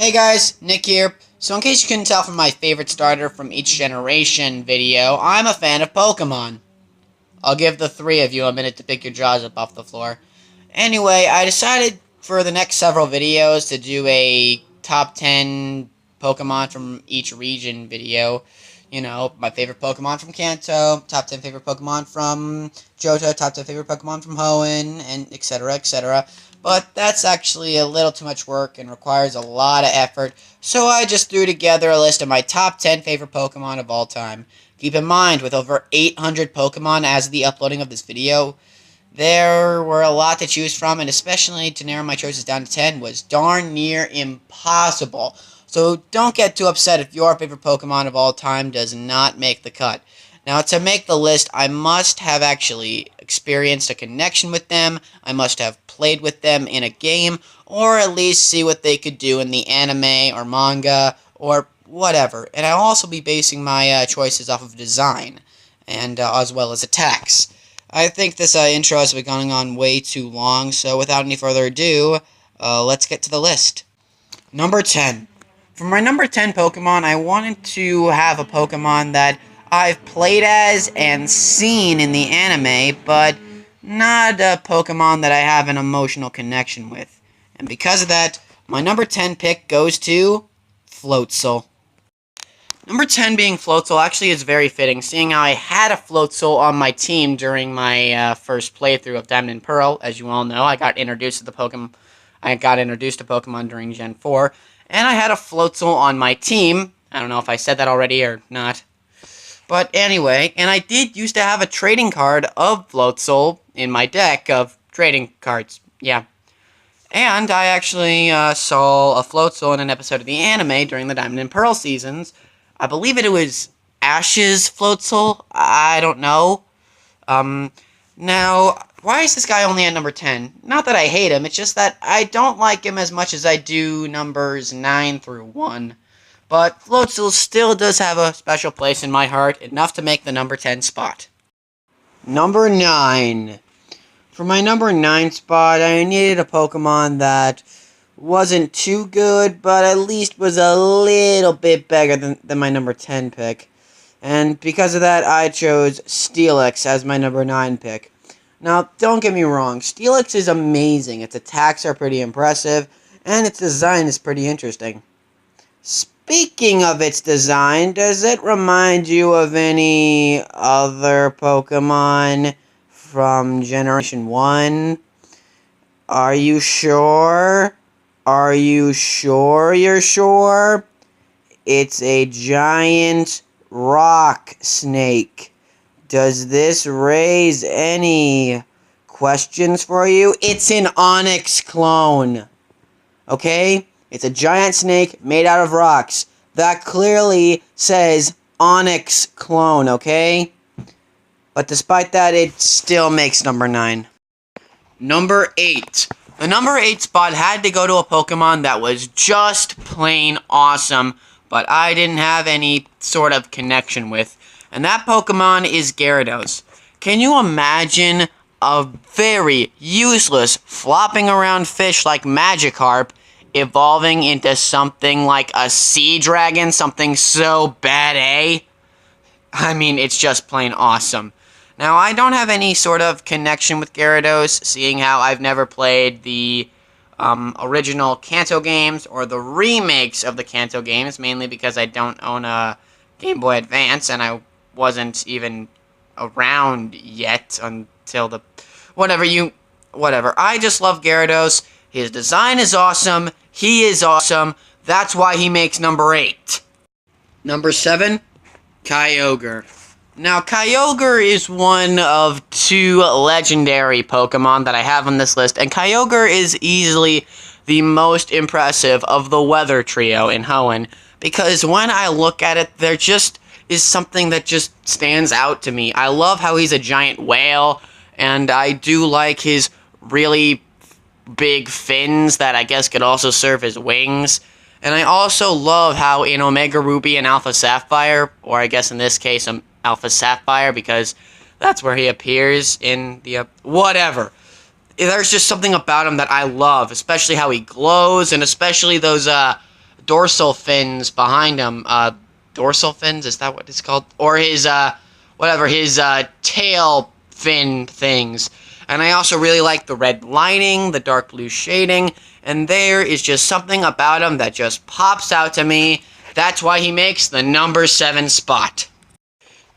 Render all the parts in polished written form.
Hey guys, Nick here. So in case you couldn't tell from my favorite starter from each generation video, I'm a fan of Pokemon. I'll give the three of you a minute to pick your jaws up off the floor. Anyway, I decided for the next several videos to do a top 10 Pokemon from each region video. You know, my favorite Pokemon from Kanto, top 10 favorite Pokemon from Johto, top 10 favorite Pokemon from Hoenn, and etc, etc. But that's actually a little too much work and requires a lot of effort, so I just threw together a list of my top 10 favorite Pokemon of all time. Keep in mind, with over 800 Pokemon as of the uploading of this video, there were a lot to choose from, and especially to narrow my choices down to 10 was darn near impossible. So don't get too upset if your favorite Pokemon of all time does not make the cut. Now, to make the list, I must have actually experienced a connection with them, I must have played with them in a game, or at least see what they could do in the anime or manga or whatever. And I'll also be basing my choices off of design, and as well as attacks. I think this intro has been going on way too long, so without any further ado, let's get to the list. Number 10. For my number 10 Pokemon, I wanted to have a Pokemon that I've played as and seen in the anime, but not a Pokemon that I have an emotional connection with. And because of that, my number 10 pick goes to Floatzel. Number 10 being Floatzel actually is very fitting, seeing how I had a Floatzel on my team during my first playthrough of Diamond and Pearl. As you all know, I got introduced to Pokemon during Gen 4, and I had a Floatzel on my team. I don't know if I said that already or not. But anyway, and I did used to have a trading card of Floatzel in my deck of trading cards. Yeah. And I actually saw a Floatzel in an episode of the anime during the Diamond and Pearl seasons. I believe it was Ash's Floatzel. I don't know. Now, why is this guy only at number 10? Not that I hate him, it's just that I don't like him as much as I do numbers 9 through 1. But Floatzel still does have a special place in my heart, enough to make the number 10 spot. Number 9. For my number 9 spot, I needed a Pokemon that wasn't too good, but at least was a little bit better than my number 10 pick. And because of that, I chose Steelix as my number 9 pick. Now, don't get me wrong, Steelix is amazing. Its attacks are pretty impressive, and its design is pretty interesting. Speaking of its design, does it remind you of any other Pokemon from Generation 1? Are you sure? Are you sure you're sure? It's a giant rock snake. Does this raise any questions for you? It's an Onix clone. Okay? It's a giant snake made out of rocks. That clearly says Onix clone, okay? But despite that, it still makes number 9. Number 8. The number 8 spot had to go to a Pokemon that was just plain awesome, but I didn't have any sort of connection with. And that Pokemon is Gyarados. Can you imagine a very useless, flopping around fish like Magikarp evolving into something like a sea dragon, something so bad, eh? I mean, it's just plain awesome. Now, I don't have any sort of connection with Gyarados, seeing how I've never played the original Kanto games or the remakes of the Kanto games, mainly because I don't own a Game Boy Advance, and I wasn't even around yet until the... Whatever. I just love Gyarados. His design is awesome. He is awesome. That's why he makes number 8. Number 7, Kyogre. Now, Kyogre is one of 2 legendary Pokemon that I have on this list, and Kyogre is easily the most impressive of the Weather Trio in Hoenn, because when I look at it, there just is something that just stands out to me. I love how he's a giant whale, and I do like his really big fins that I guess could also serve as wings. And I also love how in Omega Ruby and Alpha Sapphire, or I guess in this case Alpha Sapphire, because that's where he appears in the... whatever. There's just something about him that I love, especially how he glows, and especially those dorsal fins behind him. Dorsal fins, is that what it's called? Or his, his tail fin things. And I also really like the red lining, the dark blue shading, and there is just something about him that just pops out to me. That's why he makes the number 7 spot.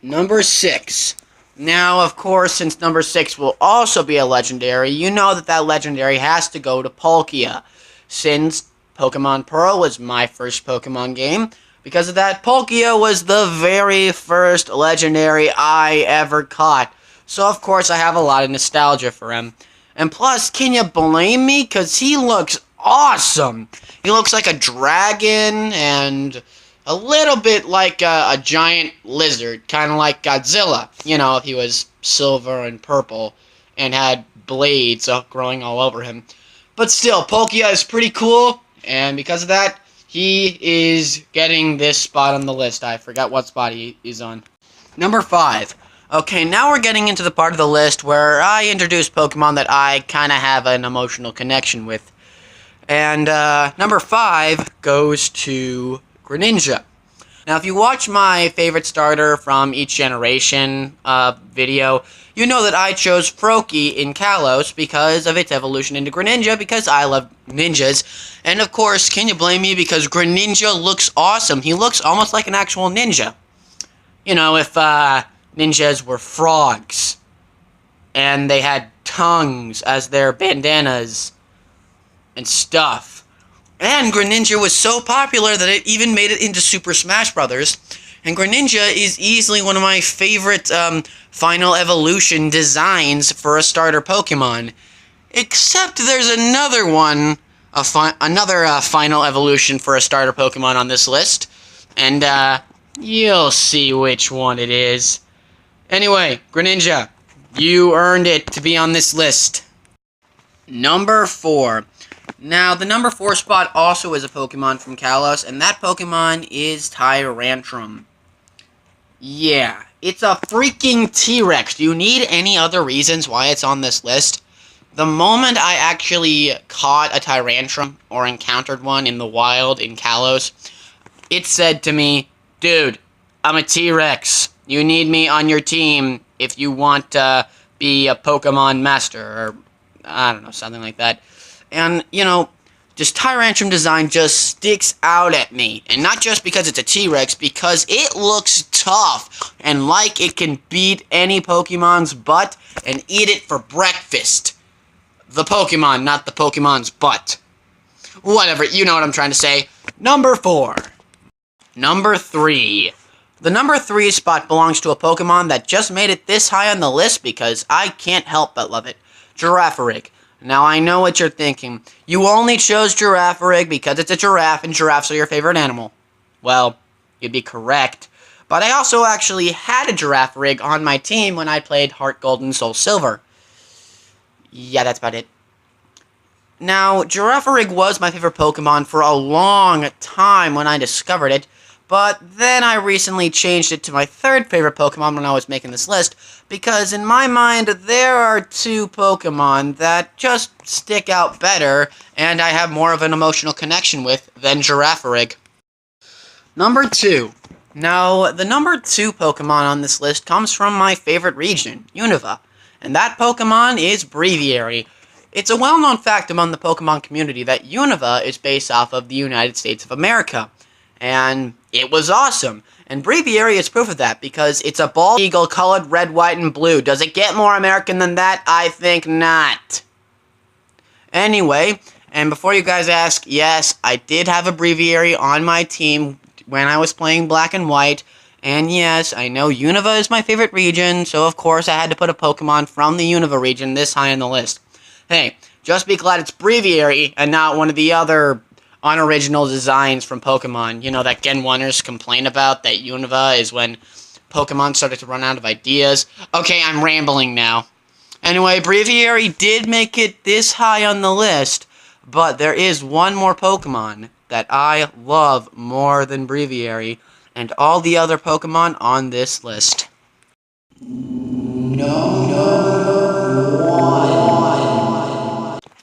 Number 6. Now, of course, since number 6 will also be a legendary, you know that that legendary has to go to Palkia. Since Pokemon Pearl was my first Pokemon game, because of that, Palkia was the very first legendary I ever caught. So, of course, I have a lot of nostalgia for him. And plus, can you blame me? Because he looks awesome. He looks like a dragon and a little bit like a giant lizard. Kind of like Godzilla. You know, if he was silver and purple and had blades growing all over him. But still, Palkia is pretty cool. And because of that, he is getting this spot on the list. I forgot what spot he is on. Number 5. Okay, now we're getting into the part of the list where I introduce Pokemon that I kind of have an emotional connection with. And number 5 goes to Greninja. Now, if you watch my favorite starter from each generation video, you know that I chose Froakie in Kalos because of its evolution into Greninja, because I love ninjas. And of course, can you blame me? Because Greninja looks awesome. He looks almost like an actual ninja. You know, if ninjas were frogs, and they had tongues as their bandanas and stuff. And Greninja was so popular that it even made it into Super Smash Bros. And Greninja is easily one of my favorite final evolution designs for a starter Pokemon. Except there's another one, another final evolution for a starter Pokemon on this list. And you'll see which one it is. Anyway, Greninja, you earned it to be on this list. Number 4. Now, the number 4 spot also is a Pokemon from Kalos, and that Pokemon is Tyrantrum. Yeah, it's a freaking T-Rex. Do you need any other reasons why it's on this list? The moment I actually caught a Tyrantrum, or encountered one in the wild in Kalos, it said to me, dude, I'm a T-Rex. You need me on your team if you want to be a Pokemon master, or I don't know, something like that. And, you know, just Tyrantrum design just sticks out at me. And not just because it's a T-Rex, because it looks tough and like it can beat any Pokemon's butt and eat it for breakfast. The Pokemon, not the Pokemon's butt. Whatever, you know what I'm trying to say. Number 4. Number 3. The number 3 spot belongs to a Pokemon that just made it this high on the list because I can't help but love it. Girafarig. Now, I know what you're thinking. You only chose Girafarig because it's a giraffe and giraffes are your favorite animal. Well, you'd be correct. But I also actually had a Girafarig on my team when I played Heart Gold and Soul Silver. Yeah, that's about it. Now, Girafarig was my favorite Pokemon for a long time when I discovered it. But then I recently changed it to my 3rd favorite Pokemon when I was making this list, because in my mind, there are 2 Pokemon that just stick out better, and I have more of an emotional connection with than Girafarig. Number 2. Now, the number 2 Pokemon on this list comes from my favorite region, Unova, and that Pokemon is Braviary. It's a well-known fact among the Pokemon community that Unova is based off of the United States of America. And it was awesome. And Braviary is proof of that, because it's a bald eagle colored red, white, and blue. Does it get more American than that? I think not. Anyway, and before you guys ask, yes, I did have a Braviary on my team when I was playing Black and White. And yes, I know Unova is my favorite region, so of course I had to put a Pokemon from the Unova region this high on the list. Hey, just be glad it's Braviary and not one of the other unoriginal designs from Pokemon, you know, that Gen 1ers complain about, that Unova is when Pokemon started to run out of ideas. Okay, I'm rambling now. Anyway, Braviary did make it this high on the list, but there is one more Pokemon that I love more than Braviary, and all the other Pokemon on this list.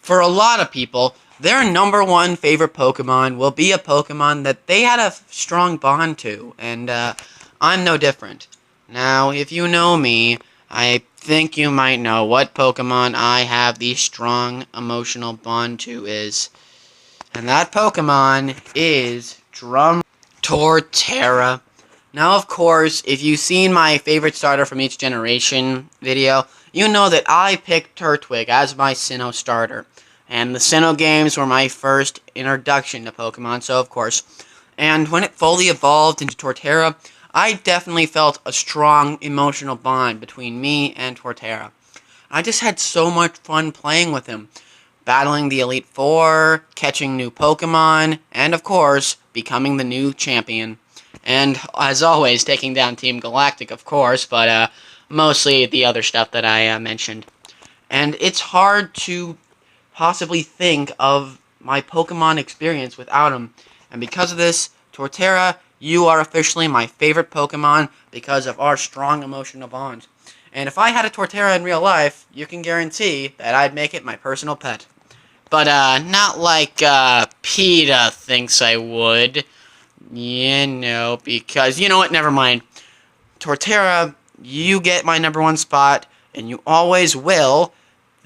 For a lot of people, their number one favorite Pokemon will be a Pokemon that they had a strong bond to, and I'm no different. Now, if you know me, I think you might know what Pokemon I have the strong emotional bond to is. And that Pokemon is Torterra. Now, of course, if you've seen my favorite starter from each generation video, you know that I picked Turtwig as my Sinnoh starter. And the Sinnoh games were my first introduction to Pokemon, so of course. And when it fully evolved into Torterra, I definitely felt a strong emotional bond between me and Torterra. I just had so much fun playing with him, battling the Elite Four, catching new Pokemon, and of course, becoming the new champion. And as always, taking down Team Galactic, of course, but mostly the other stuff that I mentioned. And it's hard to possibly think of my Pokemon experience without him. And because of this, Torterra, you are officially my favorite Pokemon because of our strong emotional bond. And if I had a Torterra in real life, you can guarantee that I'd make it my personal pet. But not like PETA thinks I would. Yeah, no, because, you know what, never mind. Torterra, you get my number one spot, and you always will.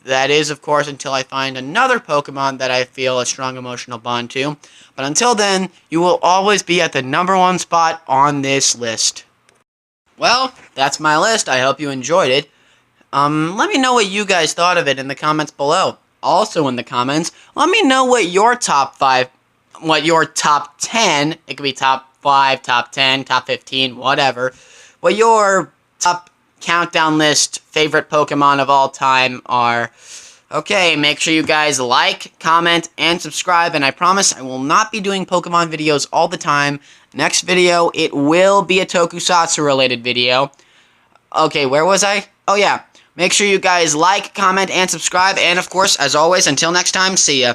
That is, of course, until I find another Pokemon that I feel a strong emotional bond to. But until then, you will always be at the number one spot on this list. Well, that's my list. I hope you enjoyed it. Let me know what you guys thought of it in the comments below. Also in the comments, let me know what your top 5, what your top 10, it could be top 5, top 10, top 15, whatever, what your top countdown list favorite Pokemon of all time are. Okay, make sure you guys like, comment, and subscribe, and I promise I will not be doing Pokemon videos all the time. Next video, it will be a Tokusatsu related video. Okay, where was I? Oh yeah, make sure you guys like, comment, and subscribe, and of course, as always, until next time, see ya.